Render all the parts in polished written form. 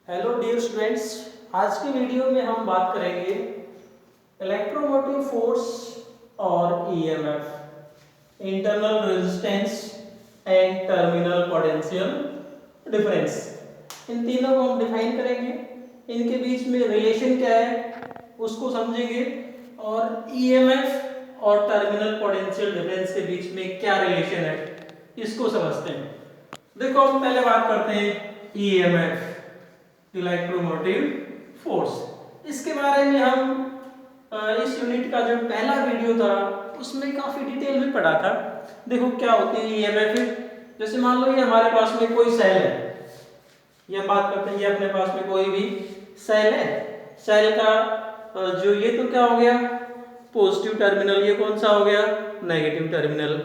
Hello dear students, आज की video में हम बात करेंगे इलेक्ट्रोमोटिव फोर्स और EMF, internal resistance and terminal potential difference. इन तीनों को हम डिफाइन करेंगे, इनके बीच में रिलेशन क्या है उसको समझेंगे और ईएमएफ और टर्मिनल पोटेंशियल डिफरेंस के बीच में क्या रिलेशन है इसको समझते हैं। देखो, हम पहले बात करते हैं ईएमएफ, इलेक्ट्रोमोटिव फोर्स। इसके बारे में हम इस यूनिट का जो पहला वीडियो था उसमें काफी डिटेल में पढ़ा था। देखो क्या होती है ईएमएफ। जैसे मान लो ये हमारे पास में कोई सेल है, ये हम बात करते हैं, ये अपने पास में कोई भी सेल है। सेल का जो ये तो क्या हो गया पॉजिटिव टर्मिनल, ये कौन सा हो गया नेगेटिव टर्मिनल।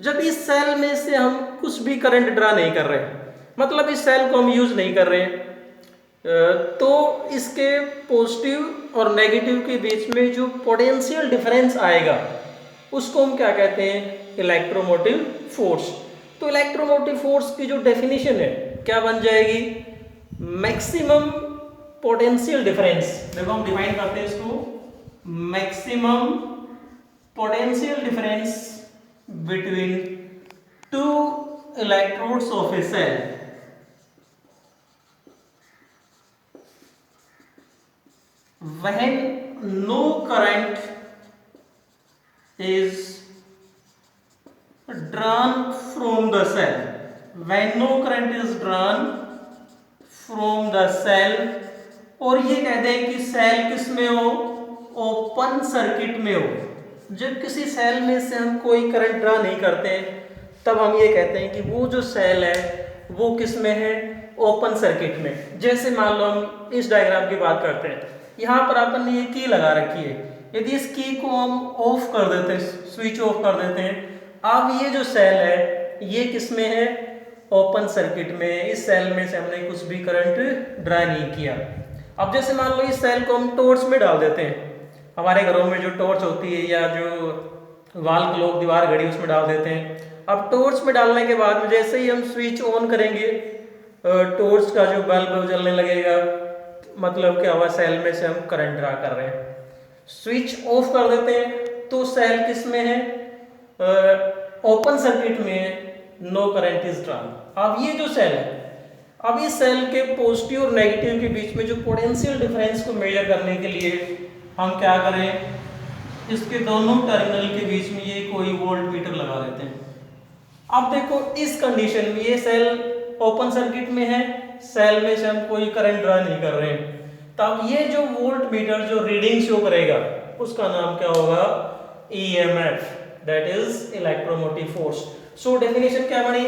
जब इस सेल में से हम कुछ भी करंट ड्रा नहीं कर रहे, मतलब इस सेल को हम यूज नहीं कर रहे, तो इसके पॉजिटिव और नेगेटिव के बीच में जो पोटेंशियल डिफरेंस आएगा उसको हम क्या कहते हैं, इलेक्ट्रोमोटिव फोर्स। तो इलेक्ट्रोमोटिव फोर्स की जो डेफिनेशन है क्या बन जाएगी, मैक्सिमम पोटेंशियल डिफरेंस। देखो हम डिफाइन करते हैं इसको, maximum potential difference between two electrodes of a cell when no current is drawn from the cell, when no current is drawn from the cell, और ये कहते हैं कि सेल किस में हो, ओपन सर्किट में हो। जब किसी सेल में से हम कोई करंट ड्रा नहीं करते तब हम ये कहते हैं कि वो जो सेल है वो किस में है, ओपन सर्किट में। जैसे मान लो हम इस डायग्राम की बात करते हैं, यहाँ पर अपन ने ये की लगा रखी है, यदि इस की को हम ऑफ कर देते हैं, स्विच ऑफ कर देते हैं, अब ये जो सेल है ये किस में है, ओपन सर्किट में। इस सेल में से हमने कुछ भी करंट ड्रा नहीं किया। अब जैसे मान लो इस सेल को हम टॉर्च में डाल देते हैं, हमारे घरों में जो टॉर्च होती है या जो वाल क्लॉक दीवार घड़ी उसमें डाल देते हैं। अब टॉर्च में डालने के बाद में जैसे ही हम स्विच ऑन करेंगे टॉर्च का जो बल्ब जलने लगेगा, मतलब क्या हुआ, सेल में से हम करंट ड्रा कर रहे हैं। स्विच ऑफ कर देते हैं तो सेल किस में है, ओपन सर्किट में है, नो करंट इज ड्रान। अब ये जो सेल है, अब इस सेल के पॉजिटिव और नेगेटिव के बीच में जो पोटेंशियल डिफरेंस को मेजर करने के लिए हम क्या करें, इसके दोनों टर्मिनल के बीच में ये कोई वोल्ट मीटर लगा देते हैं। अब देखो इस कंडीशन में ये सेल ओपन सर्किट में है, सेल में से हम कोई करंट ड्रा नहीं कर रहे हैं, तब ये जो वोल्ट मीटर जो रीडिंग शो करेगा उसका नाम क्या होगा, EMF, that is electromotive force. So definition क्या बनी,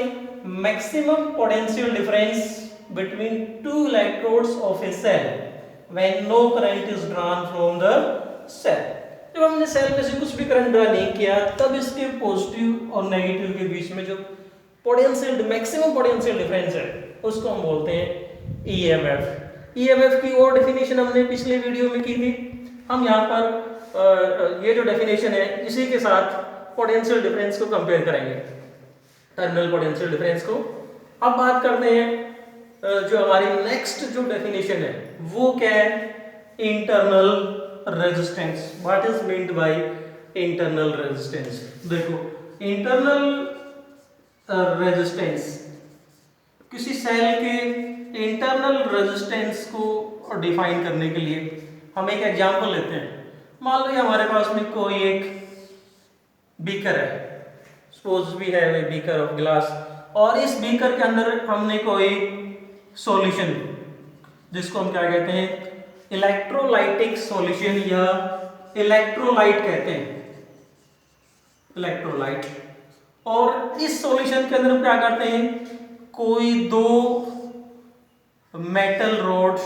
maximum potential difference between two electrodes of a cell when no current is drawn from the cell. जब हमने सेल में से कुछ भी करंट ड्रा नहीं किया तब इसके पॉजिटिव और नेगेटिव के बीच में जो पोटेंशियल मैक्सिमम पोटेंशियल डिफरेंस है उसको हम बोलते हैं ईएमएफ। ईएमएफ की और डेफिनेशन हमने पिछले वीडियो में की थी। हम यहाँ पर ये जो डेफिनेशन है इसी के साथ पोटेंशियल डिफरेंस को कंपेयर करेंगे, टर्मिनल पोटेंशियल डिफरेंस को। अब बात करते हैं जो हमारी नेक्स्ट जो डेफिनेशन है वो क्या है, internal resistance. What is meant by internal resistance. देखो इंटरनल रेजिस्टेंस, किसी सेल के इंटरनल रेजिस्टेंस को डिफाइन करने के लिए हम एक एग्जांपल लेते हैं। मान लो हमारे पास में कोई एक बीकर है, suppose we have a beaker of glass, और इस बीकर के अंदर हमने कोई सॉल्यूशन, जिसको हम क्या कहते हैं, इलेक्ट्रोलाइटिक सॉल्यूशन या इलेक्ट्रोलाइट कहते हैं, इलेक्ट्रोलाइट। और इस सॉल्यूशन के अंदर हम क्या करते हैं, कोई दो मेटल रोड्स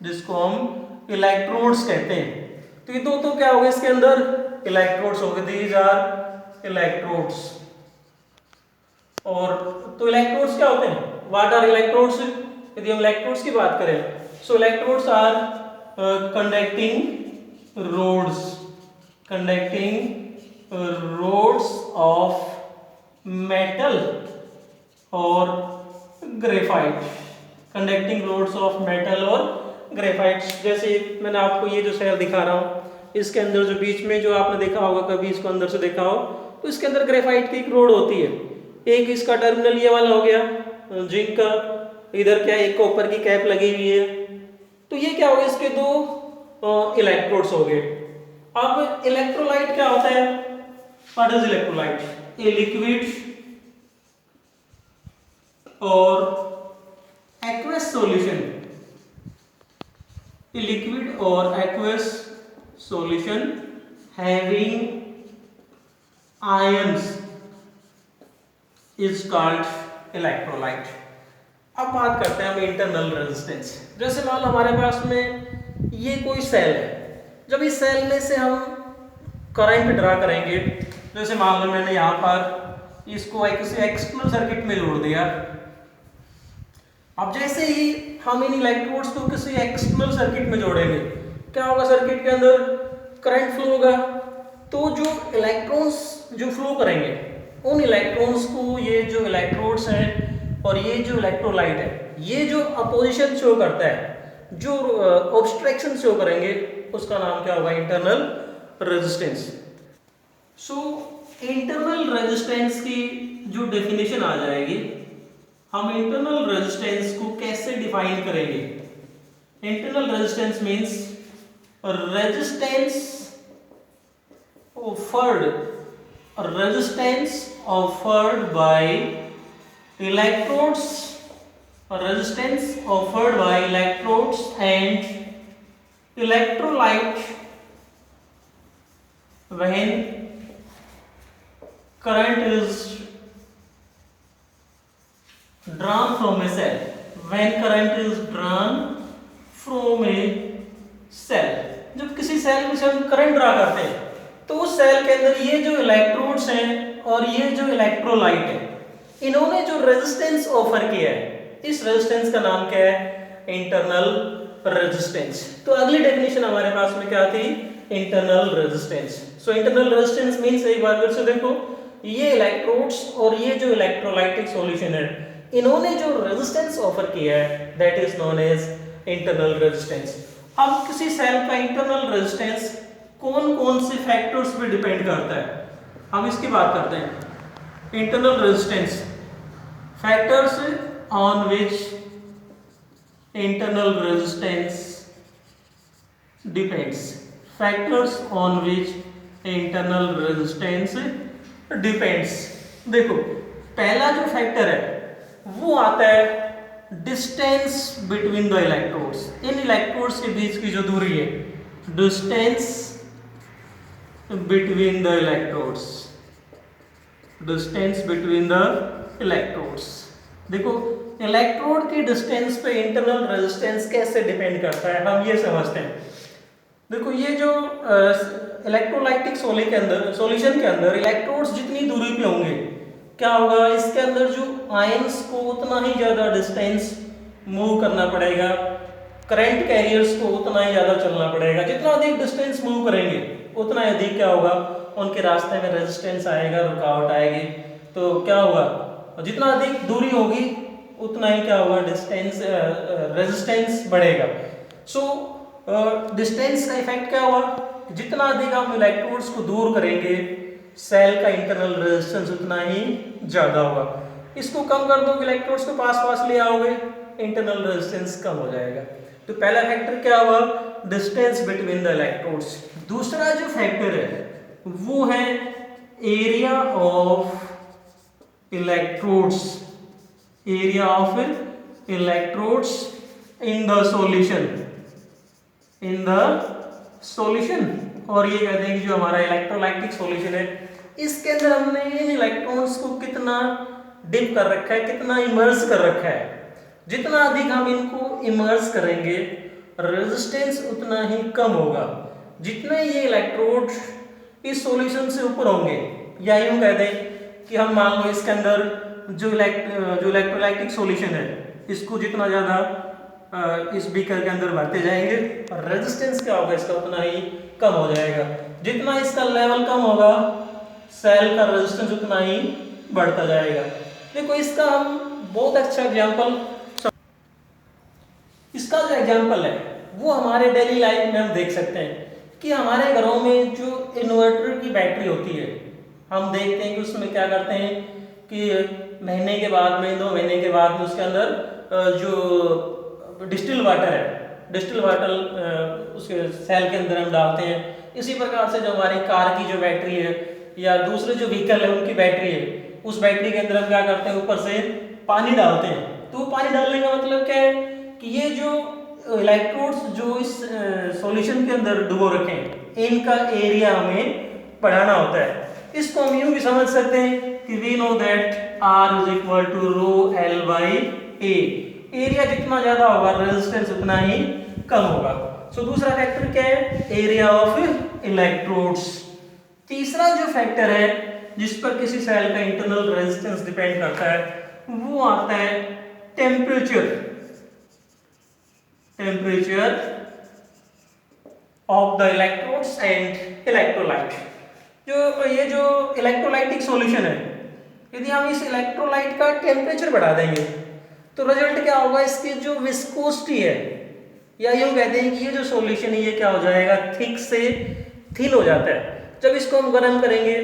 जिसको हम इलेक्ट्रोड्स कहते हैं, तो ये दो तो क्या होगा, इसके अंदर इलेक्ट्रोड्स होंगे, दीज आर इलेक्ट्रोड्स। और तो इलेक्ट्रोड्स क्या होते हैं, व्हाट आर इलेक्ट्रोड्स। यदि हम इलेक्ट्रोड्स की बात करें, so electrodes are conducting rods, conducting rods of metal और graphite, conducting rods of metal और ग्रेफाइट। जैसे मैंने आपको ये जो सेल दिखा रहा हूँ, इसके अंदर जो बीच में जो आपने देखा होगा, कभी इसको अंदर से देखा हो, तो इसके अंदर ग्रेफाइट की एक रोड होती है। एक इसका टर्मिनल ये वाला हो गया जिंक का, इधर क्या एक कॉपर की कैप लगी हुई है, तो ये क्या हो गया, इसके दो इलेक्ट्रोड्स हो गए। अब इलेक्ट्रोलाइट क्या होता है, what is electrolyte? A liquid और aqueous solution, a liquid or aqueous solution having ions is called electrolyte। अब बात करते हैं हम इंटरनल रेजिस्टेंस। जैसे मान लो हमारे पास में ये कोई सेल है, जब इस सेल में से हम करंट ड्रा करेंगे, जैसे मान लो मैंने यहाँ पर इसको किसी एक्सटर्नल सर्किट में जोड़ दिया। अब जैसे ही हम इन इलेक्ट्रोड्स को किसी एक्सटर्नल सर्किट में जोड़ेंगे, क्या होगा, सर्किट के अंदर करंट फ्लो होगा। तो जो इलेक्ट्रॉन्स जो फ्लो करेंगे, उन इलेक्ट्रॉन्स को ये जो इलेक्ट्रोड्स हैं और ये जो इलेक्ट्रोलाइट है, ये जो अपोजिशन शो करता है, जो ऑब्स्ट्रक्शन शो करेंगे, उसका नाम क्या होगा, internal resistance. So internal resistance की जो डेफिनेशन आ जाएगी, हम इंटरनल रेजिस्टेंस को कैसे डिफाइन करेंगे? Internal resistance means resistance offered by electrodes and electrolyte when current is drawn from a cell, जब किसी सेल में से हम करंट ड्रा करते हैं, तो उस सेल के अंदर ये जो इलेक्ट्रोड्स हैं और ये जो इलेक्ट्रोलाइट है, इन्होंने जो रेजिस्टेंस ऑफर किया है, इस रेजिस्टेंस का नाम क्या है, इंटरनल रेजिस्टेंस। तो अगली डेफिनेशन हमारे पास में क्या थी, internal resistance. So internal resistance means, एक बार फिर से देखो, ये इलेक्ट्रोड्स और ये जो इलेक्ट्रोलाइटिक सॉल्यूशन है, इन्होंने जो रेजिस्टेंस ऑफर किया है, that is known as internal resistance. अब किसी सेल का इंटरनल रेजिस्टेंस कौन कौन से फैक्टर्स पे डिपेंड करता है, हम इसकी बात करते हैं। Internal resistance, factors on which internal resistance depends, factors on which internal resistance depends. देखो, पहला जो फैक्टर है वो आता है distance between the electrodes. In electrodes के बीच की जो दूरी है, distance between the electrodes, distance between the electrodes. देखो, इलेक्ट्रोड की डिस्टेंस पे इंटरनल रेजिस्टेंस कैसे डिपेंड करता है, हम ये समझते हैं। देखो, ये जो इलेक्ट्रोलाइटिक सॉल्यूशन के अंदर इलेक्ट्रोड्स जितनी दूरी पे होंगे, क्या होगा, इसके अंदर जो आयंस को उतना ही ज्यादा डिस्टेंस मूव करना पड़ेगा, करंट कैरियर्स को उतना ही ज्यादा चलना पड़ेगा। जितना अधिक डिस्टेंस मूव करेंगे, उतना अधिक क्या होगा, उनके रास्ते में रेजिस्टेंस आएगा, रुकावट आएगी। तो क्या होगा, जितना अधिक दूरी होगी उतना ही क्या होगा, डिस्टेंस रेजिस्टेंस बढ़ेगा। सो डिस्टेंस का इफेक्ट क्या हुआ, जितना अधिक हम इलेक्ट्रोड्स को दूर करेंगे, सेल का इंटरनल रेजिस्टेंस उतना ही ज्यादा होगा। इसको कम कर दो, इलेक्ट्रोड्स को पास पास ले आओगे, इंटरनल रेजिस्टेंस कम हो जाएगा। तो पहला फैक्टर क्या हुआ, डिस्टेंस बिटवीन द इलेक्ट्रोड्स। दूसरा जो फैक्टर है वो है area of electrodes, area of electrodes in the solution, in the solution. और ये कहते हैं कि जो हमारा इलेक्ट्रोलाइटिक सॉल्यूशन है, इसके अंदर हमने इन इलेक्ट्रॉन्स को कितना डिप कर रखा है, कितना इमर्स कर रखा है। जितना अधिक हम इनको इमर्स करेंगे, रेजिस्टेंस उतना ही कम होगा। जितने ये इलेक्ट्रोड इस सॉल्यूशन से ऊपर होंगे, या यूं कह दें कि हम मान लो इसके अंदर जो इलेक्ट्रोलाइटिक सॉल्यूशन है, इसको जितना ज़्यादा इस बीकर के अंदर भरते जाएंगे, रेजिस्टेंस क्या होगा, इसका उतना ही कम हो जाएगा। जितना इसका लेवल कम होगा, सेल का रेजिस्टेंस उतना ही बढ़ता जाएगा। देखो, इसका हम बहुत अच्छा एग्जांपल, इसका जो एग्जाम्पल है वो हमारे डेली लाइफ में हम देख सकते हैं कि हमारे घरों में जो इन्वर्टर की बैटरी होती है, हम देखते हैं कि उसमें क्या करते हैं कि महीने के बाद में 2 महीने के बाद में उसके अंदर जो डिस्टिल वाटर है, डिस्टिल वाटर उसके सेल के अंदर हम डालते हैं। इसी प्रकार से जो हमारी कार की जो बैटरी है या दूसरे जो व्हीकल है उनकी बैटरी है, उस बैटरी के अंदर हम क्या करते हैं, ऊपर से पानी डालते हैं। तो पानी डालने का मतलब क्या है कि ये जो इलेक्ट्रोड्स जो इस सॉल्यूशन के अंदर डुबो रखे हैं इनका एरिया हमें बढ़ाना होता है। इसको हम यूं भी समझ सकते हैं कि we know that R is equal to rho L by A। Area जितना ज्यादा होगा रेजिस्टेंस उतना ही कम होगा। सो दूसरा फैक्टर क्या है, एरिया ऑफ इलेक्ट्रोड्स। तीसरा जो फैक्टर है जिस पर किसी सेल का इंटरनल रेजिस्टेंस डिपेंड करता है वो आता है temperature, temperature of the electrodes and electrolyte. जो इलेक्ट्रोलाइटिक सॉल्यूशन है, यदि हम इस इलेक्ट्रोलाइट का टेम्परेचर बढ़ा देंगे तो रिजल्ट क्या होगा, इसकी जो विस्कोसिटी है या यूं कहते हैं कि ये जो सॉल्यूशन है ये क्या हो जाएगा, थिक से थिन हो जाता है। जब इसको हम गर्म करेंगे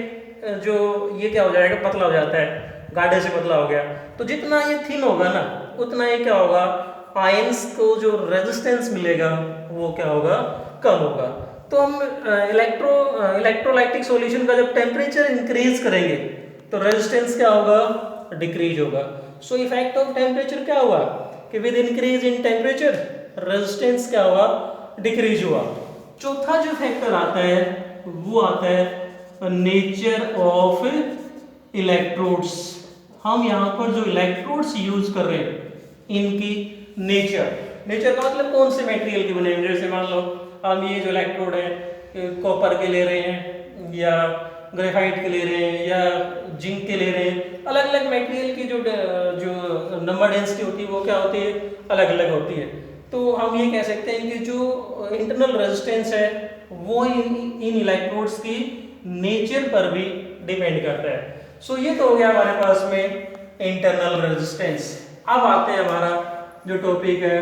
जो ये क्या हो जाएगा, पतला हो जाता है, गाढ़े से पतला हो गया। तो जितना ये थिन होगा ना उतना ये क्या होगा, आयंस को जो रेजिस्टेंस मिलेगा वो क्या होगा, कम होगा। तो हम इलेक्ट्रोलाइटिक सॉल्यूशन का जब टेम्परेचर इंक्रीज करेंगे तो रेजिस्टेंस क्या होगा, डिक्रीज होगा। सो इफेक्ट ऑफ टेम्परेचर क्या हुआ कि with increase in temperature resistance क्या हुआ, डिक्रीज हुआ। चौथा जो फैक्टर आता है वो आता है नेचर ऑफ इलेक्ट्रोड्स। हम यहाँ पर जो इलेक्ट्रोड्स यूज कर रहे हैं इनकी नेचर, नेचर का मतलब कौन से मटेरियल के बने हैं। जैसे मान लो हम ये जो इलेक्ट्रोड है कॉपर के ले रहे हैं या ग्रेफाइट के ले रहे हैं या जिंक के ले रहे हैं, अलग अलग मटेरियल की जो नंबर डेंसिटी होती है वो क्या होती है, अलग अलग होती है। तो हम ये कह सकते हैं कि जो इंटरनल रेजिस्टेंस है वो इन इलेक्ट्रोड्स की नेचर पर भी डिपेंड करता है। सो ये तो हो गया हमारे पास में इंटरनल रेजिस्टेंस। अब आते हैं हमारा जो टॉपिक है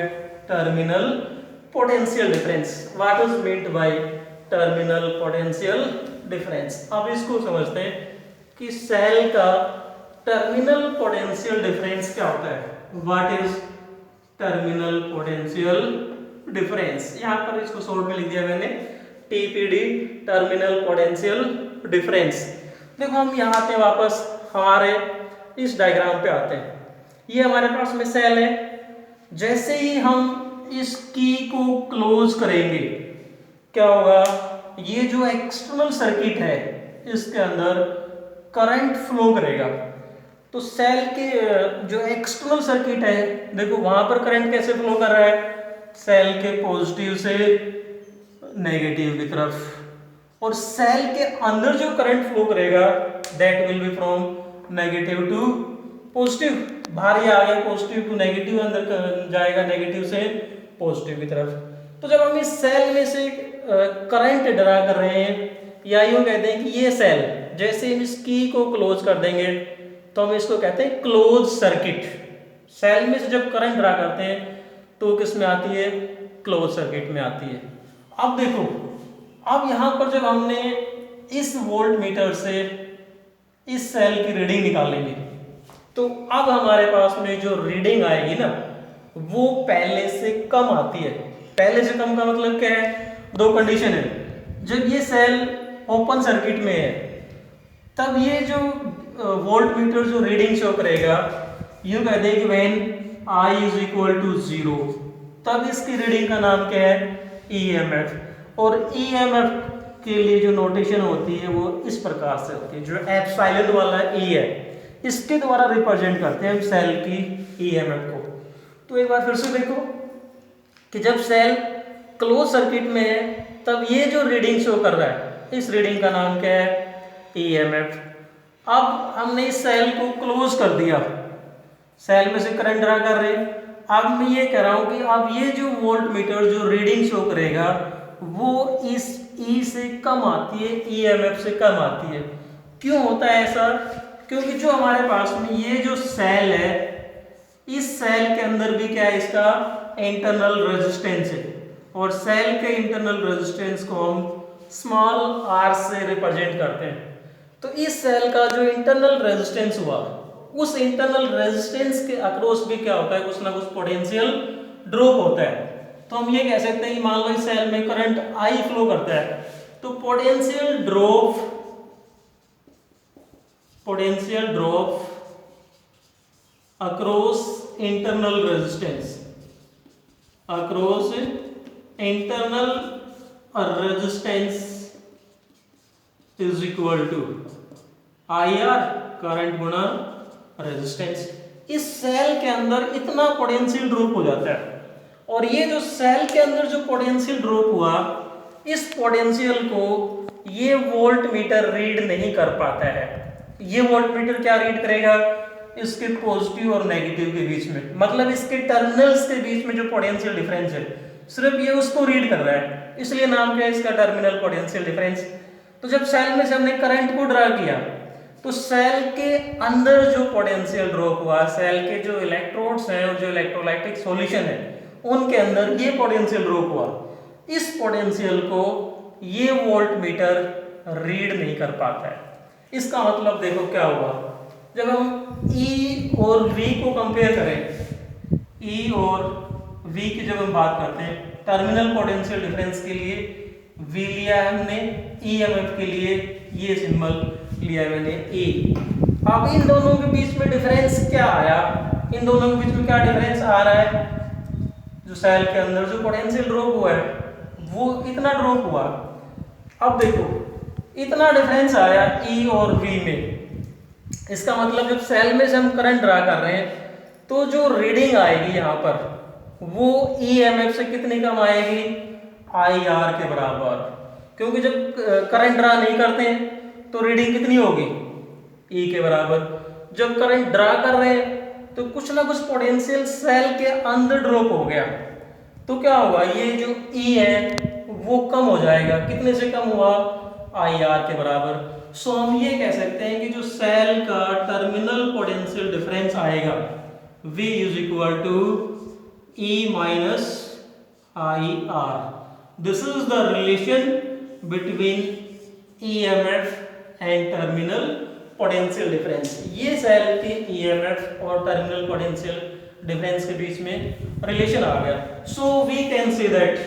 terminal potential difference. What is meant by terminal potential difference. अब इसको समझते हैं कि सेल का टर्मिनल पोटेंशियल डिफरेंस क्या होता है। What is terminal potential difference, यहाँ पर इसको शॉर्ट में लिख दिया मैंने TPD, टर्मिनल पोटेंशियल डिफरेंस। देखो हम यहाँ आते हैं वापस हमारे इस डायग्राम पे आते हैं। ये हमारे पास में सेल है, जैसे ही हम इस की को क्लोज करेंगे क्या होगा, ये जो एक्सटर्नल सर्किट है इसके अंदर करंट फ्लो करेगा। तो सेल के जो एक्सटर्नल सर्किट है देखो वहां पर करंट कैसे फ्लो कर रहा है, सेल के पॉजिटिव से नेगेटिव की तरफ, और सेल के अंदर जो करंट फ्लो करेगा that will be from negative to positive. बाहर ये आ गया पॉजिटिव टू नेगेटिव, अंदर जाएगा नेगेटिव से पॉजिटिव की तरफ। तो जब हम इस सेल में से करंट ड्रा कर रहे हैं या यूं कहते हैं कि ये सेल जैसे हम इस की को क्लोज कर देंगे तो हम इसको कहते हैं क्लोज सर्किट। सेल में से जब करंट ड्रा करते हैं तो किस में आती है, क्लोज सर्किट में आती है। अब देखो अब यहाँ पर जब हमने इस वोल्ट मीटर से इस सेल की रीडिंग निकालेंगे तो अब हमारे पास में जो रीडिंग आएगी ना वो पहले से कम आती है। पहले से कम का मतलब क्या है, दो कंडीशन है। जब ये सेल ओपन सर्किट में है तब ये जो वोल्ट मीटर जो रीडिंग शो करेगा यूं कहते हैं कि when I is equal to 0 तब इसकी रीडिंग का नाम क्या है, EMF। और EMF के लिए जो नोटेशन होती है वो इस प्रकार से होती है, जो एप्सिलॉन वाला E है इसके द्वारा रिप्रेजेंट करते हैं सेल की EMF को। तो एक बार फिर से देखो कि जब सेल क्लोज सर्किट में है तब ये जो रीडिंग शो कर रहा है इस रीडिंग का नाम क्या है, EMF। अब हमने इस सेल को क्लोज कर दिया, सेल में से करंट ड्रा कर रहे हैं। अब मैं ये कह रहा हूं कि अब ये जो वोल्ट मीटर जो रीडिंग शो करेगा वो इस E से कम आती है, EMF से कम आती है। क्यों होता है ऐसा, क्योंकि जो हमारे पास में ये जो सेल है इस सेल के अंदर भी क्या है, इसका इंटरनल रेजिस्टेंस है, और सेल के इंटरनल रेजिस्टेंस को हम स्मॉल r से रिप्रेजेंट करते हैं। तो इस सेल का जो इंटरनल रेजिस्टेंस हुआ, उस इंटरनल रेजिस्टेंस के अक्रॉस भी क्या होता है, कुछ ना कुछ पोटेंशियल ड्रॉप होता है। तो हम ये कह सकते हैं कि मान लो इस सेल में करंट I फ्लो करता है, तो potential drop across internal resistance is equal to IR, current गुणा रेजिस्टेंस। इस सेल के अंदर इतना पोटेंशियल ड्रॉप हो जाता है, और ये जो सेल के अंदर जो पोटेंशियल ड्रॉप हुआ, इस पोटेंशियल को ये वोल्ट मीटर रीड नहीं कर पाता है। ये वोल्ट मीटर क्या रीड करेगा, इसके पॉजिटिव और नेगेटिव के बीच में, मतलब इसके टर्मिनल्स के बीच में जो पोटेंशियल डिफरेंस है, सिर्फ ये उसको रीड कर रहा है, इसलिए नाम क्या है इसका, टर्मिनल पोटेंशियल डिफरेंस। तो जब सेल में से हमने करंट को ड्रा किया, तो सेल के अंदर जो पोटेंशियल ड्रॉप हुआ, सेल के जो इलेक्ट्रोड्स हैं और जो इलेक्ट्रोलाइटिक सॉल्यूशन है, उनके अंदर ये पोटेंशियल ड्रॉप हुआ, इस पोटेंशियल को ये वोल्ट मीटर रीड नहीं कर पाता है। इसका मतलब देखो क्या हुआ, जब हम E और V को कंपेयर करें, E और V की जब हम बात करते हैं, टर्मिनल पोटेंशियल डिफरेंस के लिए V लिया है हमने, EMF के लिए ये सिंबल लिया है मैंने E। अब इन दोनों के बीच में डिफरेंस क्या आया, इन दोनों के बीच में क्या डिफरेंस आ रहा है, जो सेल के अंदर जो पोटेंशियल ड्रॉप हुआ है वो इतना ड्रॉप हुआ। अब देखो इतना डिफरेंस आया E और V में, इसका मतलब जब सेल में से हम करंट ड्रा कर रहे हैं, तो जो रीडिंग आएगी यहाँ पर वो EMF से कितनी कम आएगी, IR के बराबर, क्योंकि जब करंट ड्रा नहीं करते हैं तो रीडिंग कितनी होगी, E के बराबर। जब करंट ड्रा कर रहे हैं तो कुछ ना कुछ पोटेंशियल सेल के अंदर ड्रॉप हो गया, तो क्या होगा, ये जो E है वो कम हो जाएगा, कितने से कम हुआ, IR के बराबर। सो हम ये कह सकते हैं कि जो सेल का टर्मिनल पोटेंशियल डिफरेंस आएगा, V is equal to E minus IR। This is the relation between EMF and terminal potential difference. ये सेल के EMF और टर्मिनल पोटेंशियल डिफरेंस के बीच में रिलेशन आ गया। So we can say that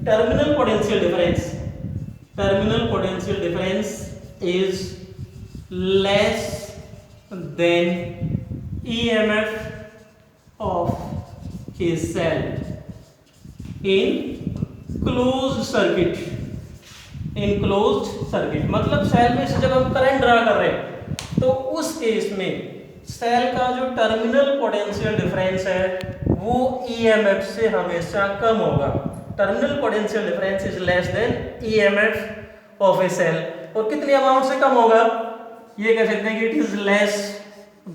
terminal potential difference is less than EMF of a cell in closed circuit. मतलब cell में से जब हम करंट ड्रा कर रहे हैं, तो उस केस में सेल का जो टर्मिनल पोटेंशियल डिफरेंस है वो EMF से हमेशा कम होगा। Terminal potential difference is less than EMF of a cell, और कितनी अमाउंट से कम होगा, ये कह सकते हैं कि it is less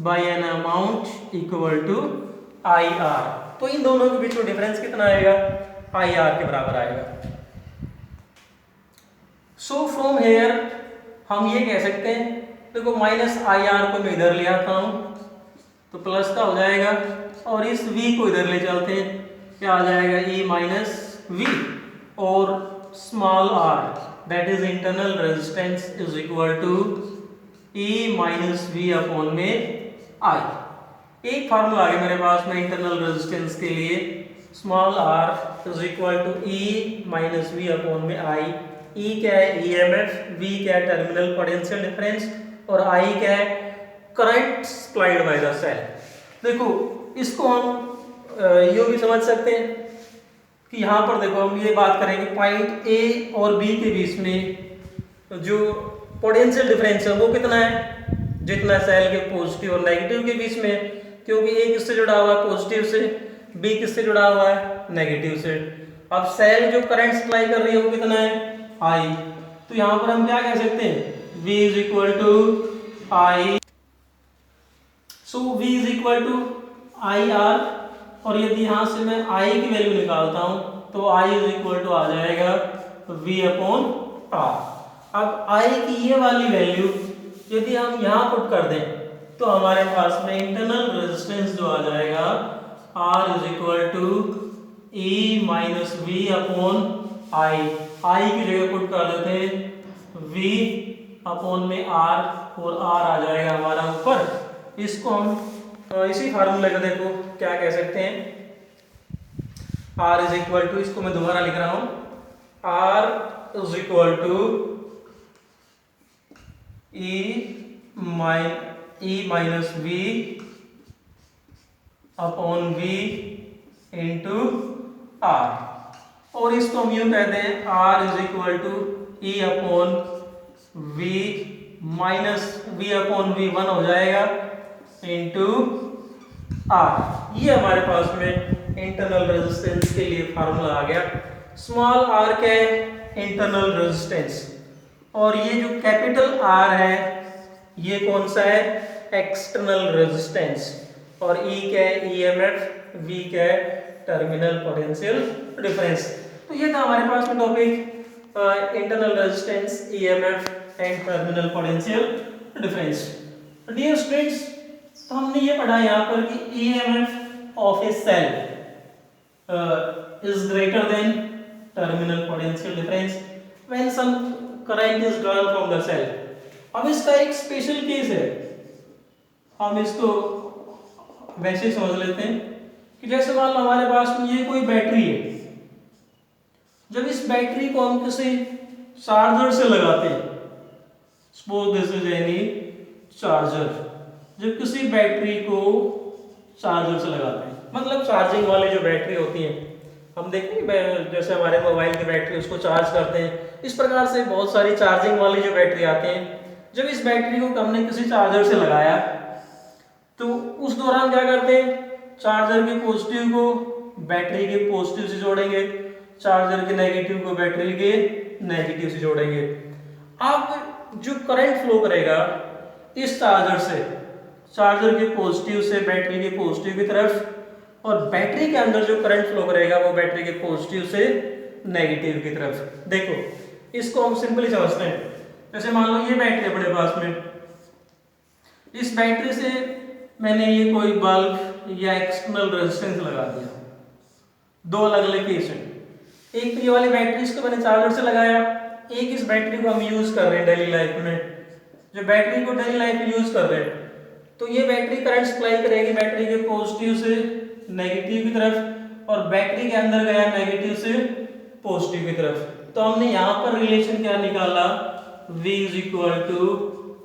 by an amount equal to IR। तो इन दोनों के बीच में डिफरेंस कितना आएगा, IR के बराबर आएगा। सो फ्रॉम हेयर हम ये कह सकते हैं, देखो माइनस IR को मैं इधर ले आता हूं तो प्लस का हो जाएगा, और इस V को इधर ले चलते हैं, क्या आ जाएगा, E माइनस V, और small r that is internal resistance is equal to E minus V upon में I। एक फार्मूला आ गया मेरे पास में इंटरनल रेजिस्टेंस के लिए, small r is equal to E minus V upon में I। E क्या है, EMF, V क्या है, टर्मिनल पोटेंशियल डिफरेंस, और I क्या है, current supplied by the cell. देखो इसको हम यूं भी समझ सकते हैं कि यहाँ पर देखो हम ये बात करेंगे पॉइंट A और B के बीच में जो पोटेंशियल डिफरेंस है वो कितना है, जितना सेल के पॉजिटिव और नेगेटिव के बीच में, क्योंकि A किससे जुड़ा हुआ है, पॉजिटिव से, B किससे जुड़ा हुआ है, नेगेटिव से। अब सेल जो करंट सप्लाई कर रही है वो कितना है, I। तो यहाँ पर हम क्या कह सकते हैं, V is equal to I। So V is equal to IR, और यदि यहाँ से मैं I की वैल्यू निकालता हूँ तो I इज इक्वल टू आ जाएगा V अपॉन R। अब I की ये वाली वैल्यू यदि हम यहाँ पुट कर दें तो हमारे पास में इंटरनल रेजिस्टेंस जो आ जाएगा R is equal to E minus V upon I की जगह पुट कर देते हैं V अपॉन में R, और R आ जाएगा हमारा ऊपर। इसको हम इसी फार्मूले का देखो क्या कह सकते हैं, R इज इक्वल टू, इसको मैं दोबारा लिख रहा हूं, R is equal to E minus V upon V into R, और इसको हम यूं कहते हैं R is equal to E upon V minus V upon V 1 हो जाएगा इंटू R। ये हमारे पास में इंटरनल रेजिस्टेंस के लिए फार्मूला आ गया। स्मॉल r क्या है, इंटरनल रेजिस्टेंस, और ये जो कैपिटल R है ये कौन सा है, एक्सटर्नल रेजिस्टेंस, और E क्या है, EMF, V क्या है, टर्मिनल पोटेंशियल डिफरेंस। तो ये था हमारे पास में topic internal resistance, EMF and terminal potential difference. Dear students, तो हमने ये पढ़ा यहाँ पर कि EMF of a cell is greater than terminal potential difference when some current is drawn from the cell। अब इसका एक स्पेशल केस है, हम इसको वैसे समझ लेते हैं कि जैसे मान लो हमारे पास में ये कोई बैटरी है, जब इस बैटरी को हम किसी चार्जर से लगाते हैं, suppose this is any charger, जब किसी बैटरी को चार्जर से लगाते हैं, मतलब चार्जिंग वाली जो बैटरी होती है, हम देखते हैं जैसे हमारे मोबाइल की बैटरी, उसको चार्ज करते हैं, इस प्रकार से बहुत सारी चार्जिंग वाली जो बैटरी आती हैं। जब इस बैटरी को हमने किसी चार्जर से लगाया तो उस दौरान क्या करते हैं, चार्जर के पॉजिटिव को बैटरी के पॉजिटिव से जोड़ेंगे, चार्जर के नेगेटिव को बैटरी के नेगेटिव से जोड़ेंगे। अब जो करंट फ्लो करेगा इस चार्जर से, चार्जर के पॉजिटिव से बैटरी के पॉजिटिव की तरफ, और बैटरी के अंदर जो करंट फ्लो करेगा वो बैटरी के पॉजिटिव से नेगेटिव की तरफ। देखो इसको हम सिंपली समझते हैं, जैसे मान लो ये बैटरी अपने पास में, इस बैटरी से मैंने ये कोई बल्ब या एक्सटर्नल रेजिस्टेंस लगा दिया, दो अलग अलग केस हैं। एक ये वाली बैटरी, इसको मैंने चार्जर से लगाया, एक इस बैटरी को हम यूज कर रहे हैं डेली लाइफ में, जो बैटरी को डेली लाइफ में यूज कर रहे हैं, तो ये बैटरी करंट सप्लाई करेगी बैटरी के पॉजिटिव से नेगेटिव की तरफ, और बैटरी के अंदर गया नेगेटिव से पॉजिटिव की तरफ। तो हमने यहाँ पर रिलेशन क्या निकाला, V is equal to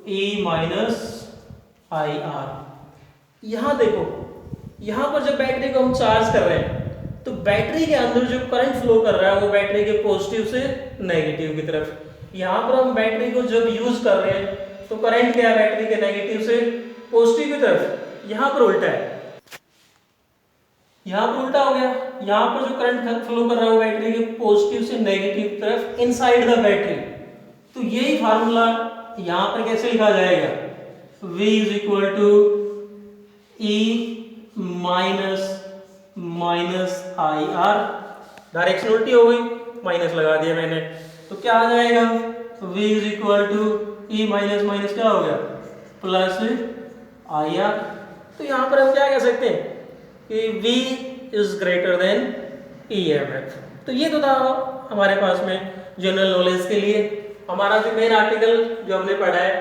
E minus I R. यहाँ देखो, यहाँ पर जब बैटरी को हम चार्ज कर रहे हैं तो बैटरी के अंदर जो करंट फ्लो कर रहा है वो बैटरी के पॉजिटिव से नेगेटिव की तरफ। यहाँ पर हम बैटरी को जब यूज कर रहे हैं तो करंट क्या है, बैटरी के नेगेटिव से पॉजिटिव की तरफ। यहाँ पर उल्टा है, यहाँ पर उल्टा हो गया, यहाँ पर जो करंट फ्लो कर रहा है वो बैटरी के पॉजिटिव से नेगेटिव की तरफ इनसाइड द बैटरी। तो यही फार्मूला यहाँ पर कैसे लिखा जाएगा, V is equal to E minus minus I R, direction उल्टी हो गई, माइनस लगा दिया मैंने, तो क्या आ जाएगा, V is equal to E minus minus क्या हो गया, प्लस आई आर। तो यहाँ पर हम क्या कह सकते हैं कि V is greater than EMF। तो ये तो था हमारे पास में जनरल नॉलेज के लिए। हमारा जो मेन आर्टिकल जो हमने पढ़ा है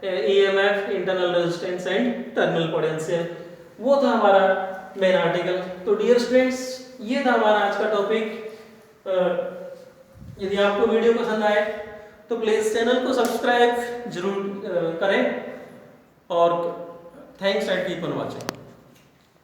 EMF, internal resistance and terminal potential, वो था हमारा मेन आर्टिकल। तो डियर स्टूडेंट्स, ये था हमारा आज का टॉपिक। यदि आपको वीडियो पसंद आए तो प्लीज चैनल को सब्सक्राइब जरूर करें, और thanks and keep on watching.